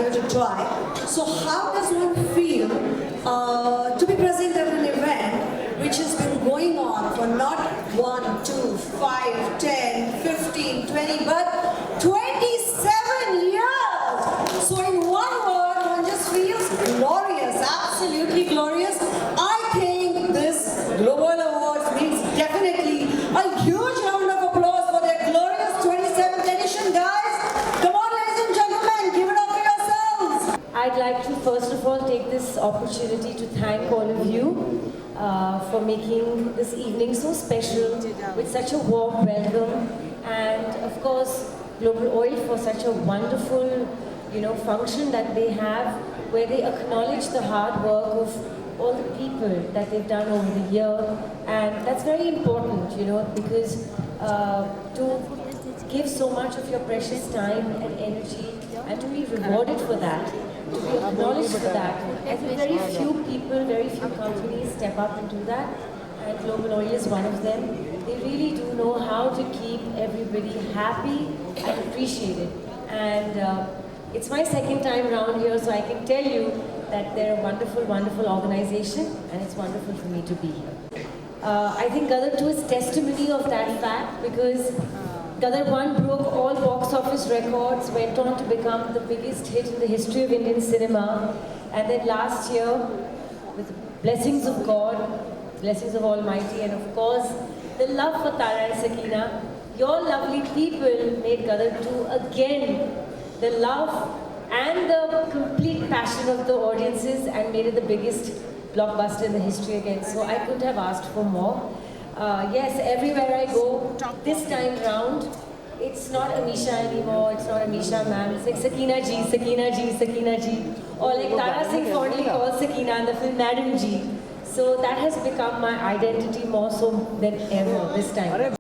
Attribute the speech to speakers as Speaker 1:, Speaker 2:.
Speaker 1: give it a try. So how does one feel to be present at an event which has been going on for not 1, 2, 5, 10, 15, 20, but 27 years? So in one word, one just feels glorious, absolutely glorious. I think this Global Awards means definitely a huge round of applause for their glorious 27th edition, guys. Come on, ladies and gentlemen, give it up for yourselves.
Speaker 2: I'd like to first of all take this opportunity to thank all of you for making this evening so special with such a warm welcome, and of course Global Oil for such a wonderful function that they have, where they acknowledge the hard work of all the people that they've done over the year. And that's very important, because to give so much of your precious time and energy and to be rewarded for that, to be acknowledged for that. I think very few people, very few companies step up and do that, and Global Oil is one of them. They really do know how to keep everybody happy and appreciated. And it's my second time around here, so I can tell you that they're a wonderful, wonderful organization, and it's wonderful for me to be here. I think Gadar 2 is testimony of that fact, because Gadar 1 broke all box office records, went on to become the biggest hit in the history of Indian cinema, and then last year, with the blessings of God, blessings of Almighty, and of course, the love for Tara and Sakina, your lovely people made Gadar 2 again the love and the complete passion of the audiences, and made it the biggest blockbuster in the history again. So I couldn't have asked for more. Yes, everywhere I go, this time round, it's not Amisha anymore, it's not Amisha ma'am, it's like Sakina ji, Sakina ji, Sakina ji. Or like Tara Singh fondly calls Sakina in the film Madam Ji. So that has become my identity more so than ever this time.